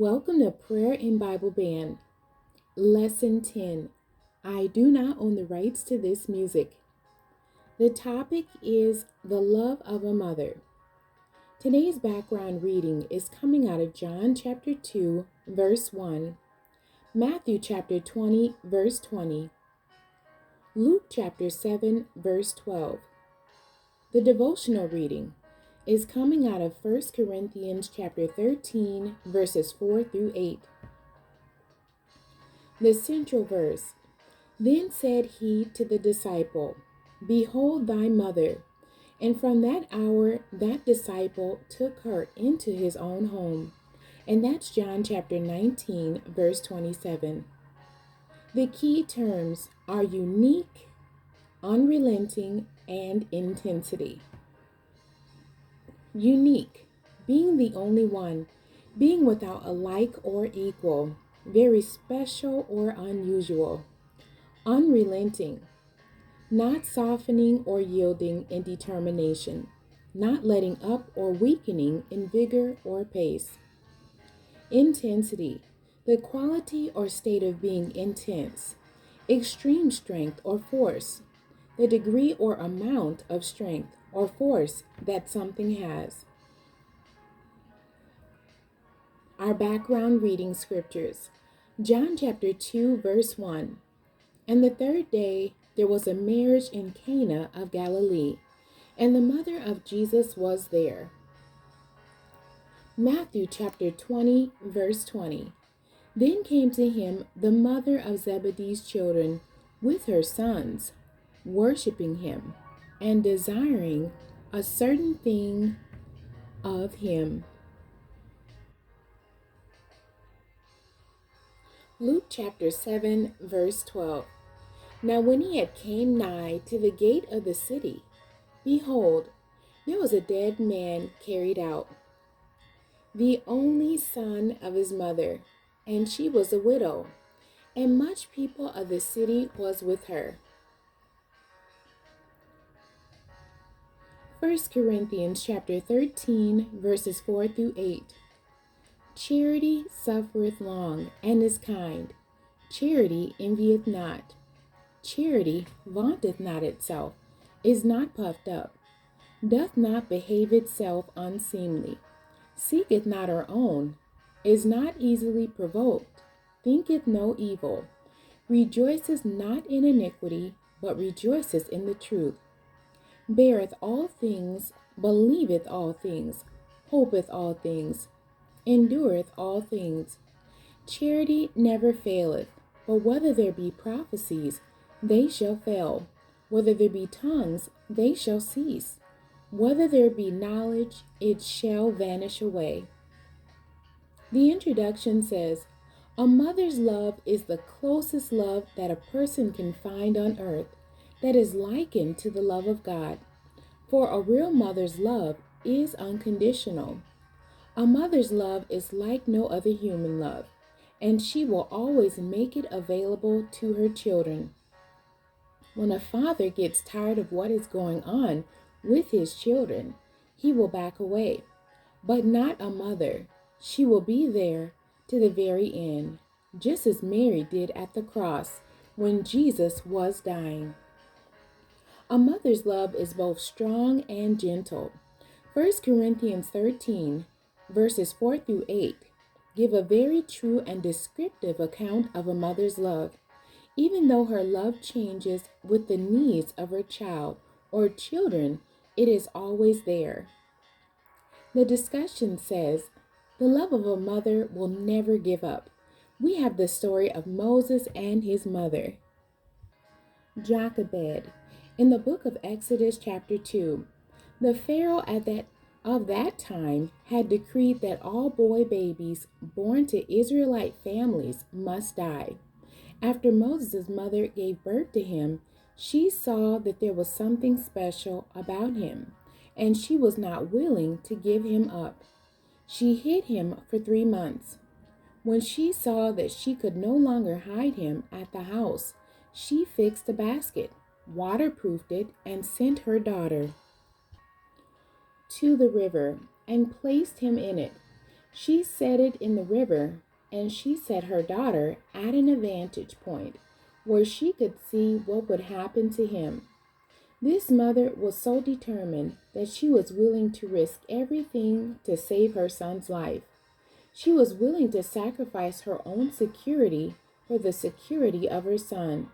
Welcome to Prayer and Bible Band, Lesson 10. I do not own the rights to this music. The topic is the love of a mother. Today's background reading is coming out of John chapter 2, verse 1, Matthew chapter 20, verse 20, Luke chapter 7, verse 12. The devotional reading is coming out of 1 Corinthians chapter 13, verses 4 through 8. The central verse, Then said he to the disciple, Behold thy mother. And from that hour that disciple took her into his own home. And that's John chapter 19, verse 27. The key terms are unique, unrelenting, and intensity. Unique, being the only one, being without a like or equal, very special or unusual. Unrelenting, not softening or yielding in determination, not letting up or weakening in vigor or pace. Intensity, the quality or state of being intense, extreme strength or force, the degree or amount of strength or force that something has. Our background reading scriptures, John chapter 2, verse 1. And the third day there was a marriage in Cana of Galilee, and the mother of Jesus was there. Matthew chapter 20, verse 20. Then came to him the mother of Zebedee's children with her sons, worshiping him, and desiring a certain thing of him. Luke chapter 7, verse 12. Now when he had came nigh to the gate of the city, behold, there was a dead man carried out, the only son of his mother, and she was a widow, and much people of the city was with her. 1 Corinthians chapter 13, verses 4 through 8. Charity suffereth long, and is kind. Charity envieth not. Charity vaunteth not itself, is not puffed up, doth not behave itself unseemly, seeketh not her own, is not easily provoked, thinketh no evil, rejoiceth not in iniquity, but rejoiceth in the truth, beareth all things, believeth all things, hopeth all things, endureth all things. Charity never faileth, but whether there be prophecies, they shall fail. Whether there be tongues, they shall cease. Whether there be knowledge, it shall vanish away. The introduction says, a mother's love is the closest love that a person can find on earth that is likened to the love of God. For a real mother's love is unconditional. A mother's love is like no other human love, and she will always make it available to her children. When a father gets tired of what is going on with his children, he will back away. But not a mother. She will be there to the very end, just as Mary did at the cross when Jesus was dying. A mother's love is both strong and gentle. 1 Corinthians 13, verses 4 through 8, give a very true and descriptive account of a mother's love. Even though her love changes with the needs of her child or children, it is always there. The discussion says, the love of a mother will never give up. We have the story of Moses and his mother. Jochebed. In the book of Exodus chapter 2, the Pharaoh of that time had decreed that all boy babies born to Israelite families must die. After Moses' mother gave birth to him, she saw that there was something special about him, and she was not willing to give him up. She hid him for 3 months. When she saw that she could no longer hide him at the house, she fixed a basket, waterproofed it, and sent her daughter to the river and placed him in it. She set it in the river, and she set her daughter at an vantage point where she could see what would happen to him. This mother was so determined that she was willing to risk everything to save her son's life. She was willing to sacrifice her own security for the security of her son.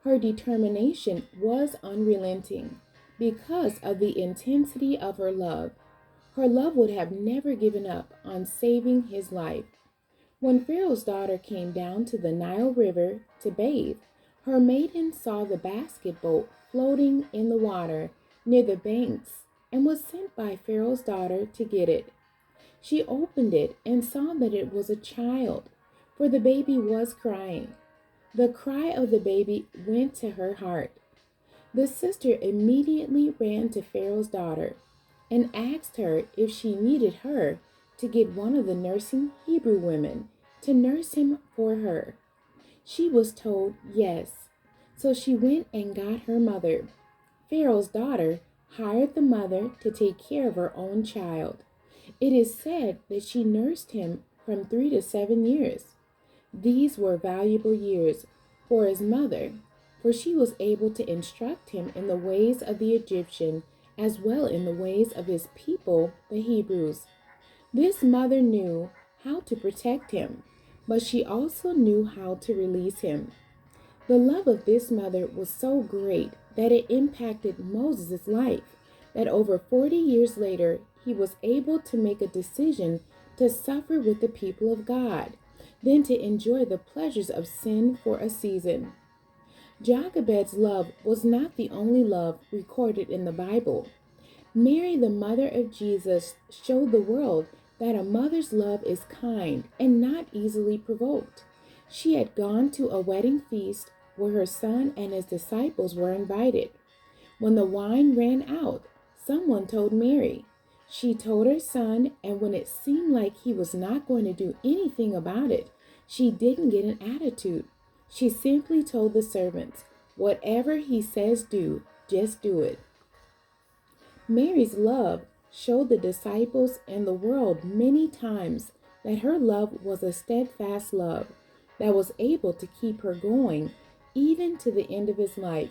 Her determination was unrelenting because of the intensity of her love. Her love would have never given up on saving his life. When Pharaoh's daughter came down to the Nile River to bathe, her maiden saw the basket boat floating in the water near the banks and was sent by Pharaoh's daughter to get it. She opened it and saw that it was a child, for the baby was crying. The cry of the baby went to her heart. The sister immediately ran to Pharaoh's daughter and asked her if she needed her to get one of the nursing Hebrew women to nurse him for her. She was told yes, so she went and got her mother. Pharaoh's daughter hired the mother to take care of her own child. It is said that she nursed him from 3 to 7 years. These were valuable years for his mother, for she was able to instruct him in the ways of the Egyptian as well in the ways of his people, the Hebrews. This mother knew how to protect him, but she also knew how to release him. The love of this mother was so great that it impacted Moses' life, that over 40 years later, he was able to make a decision to suffer with the people of God, then to enjoy the pleasures of sin for a season. Jochebed's love was not the only love recorded in the Bible. Mary, the mother of Jesus, showed the world that a mother's love is kind and not easily provoked. She had gone to a wedding feast where her son and his disciples were invited. When the wine ran out, someone told Mary. She told her son, and when it seemed like he was not going to do anything about it, she didn't get an attitude. She simply told the servants, "Whatever he says do, just do it." Mary's love showed the disciples and the world many times that her love was a steadfast love that was able to keep her going even to the end of his life.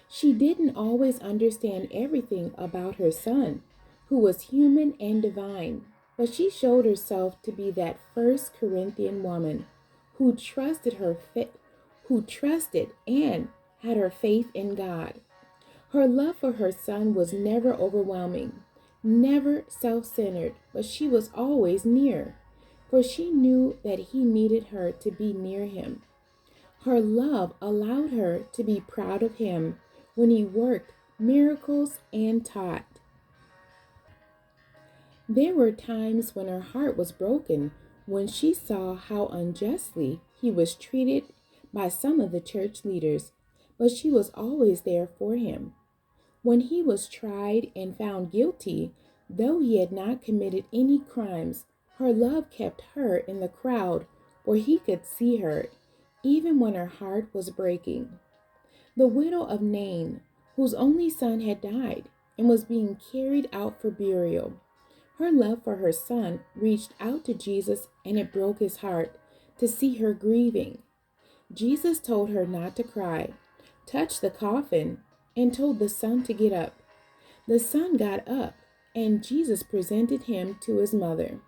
She didn't always understand everything about her son, who was human and divine, but she showed herself to be that first Corinthian woman who trusted and had her faith in God. Her love for her son was never overwhelming, never self-centered, but she was always near, for she knew that he needed her to be near him. Her love allowed her to be proud of him when he worked miracles and taught. There were times when her heart was broken when she saw how unjustly he was treated by some of the church leaders, but she was always there for him. When he was tried and found guilty, though he had not committed any crimes, her love kept her in the crowd where he could see her, even when her heart was breaking. The widow of Nain, whose only son had died and was being carried out for burial, her love for her son reached out to Jesus, and it broke his heart to see her grieving. Jesus told her not to cry, touched the coffin, and told the son to get up. The son got up, and Jesus presented him to his mother.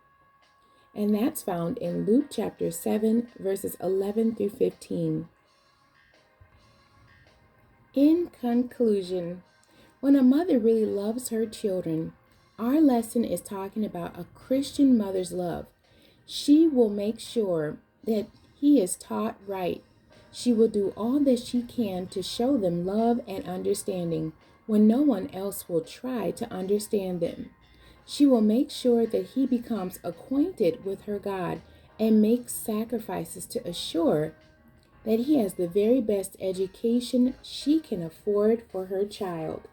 And that's found in Luke chapter 7, verses 11 through 15. In conclusion, when a mother really loves her children, our lesson is talking about a Christian mother's love. She will make sure that he is taught right. She will do all that she can to show them love and understanding when no one else will try to understand them. She will make sure that he becomes acquainted with her God and makes sacrifices to assure that he has the very best education she can afford for her child.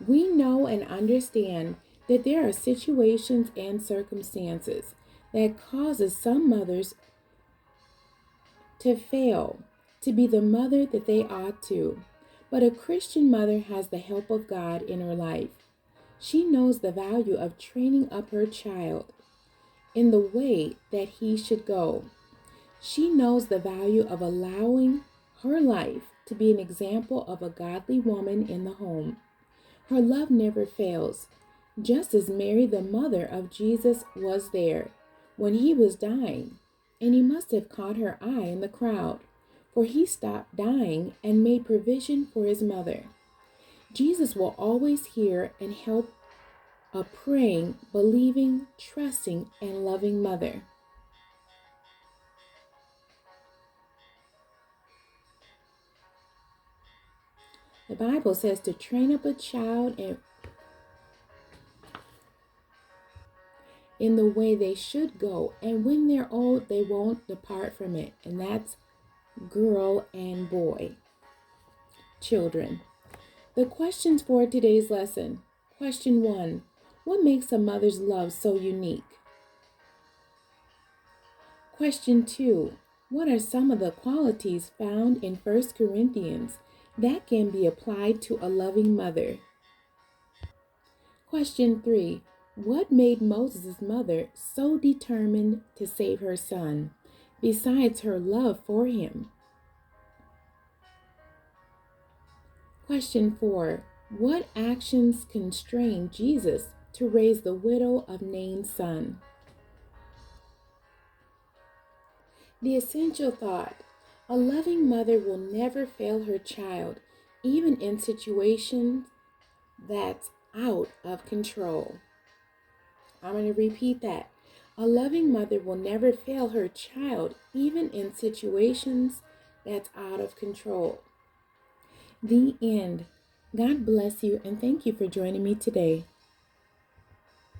We know and understand that there are situations and circumstances that causes some mothers to fail to be the mother that they ought to. But a Christian mother has the help of God in her life. She knows the value of training up her child in the way that he should go. She knows the value of allowing her life to be an example of a godly woman in the home. Her love never fails, just as Mary, the mother of Jesus, was there when he was dying, and he must have caught her eye in the crowd, for he stopped dying and made provision for his mother. Jesus will always hear and help a praying, believing, trusting, and loving mother. The Bible says to train up a child in the way they should go, and when they're old, they won't depart from it. And that's girl and boy, children. The questions for today's lesson. Question 1. What makes a mother's love so unique? Question 2. What are some of the qualities found in 1 Corinthians that can be applied to a loving mother? Question 3. What made Moses' mother so determined to save her son, besides her love for him? Question 4. What actions constrained Jesus to raise the widow of Nain's son? The essential thought: a loving mother will never fail her child, even in situations that's out of control. I'm going to repeat that. A loving mother will never fail her child, even in situations that's out of control. The end. God bless you, and thank you for joining me today.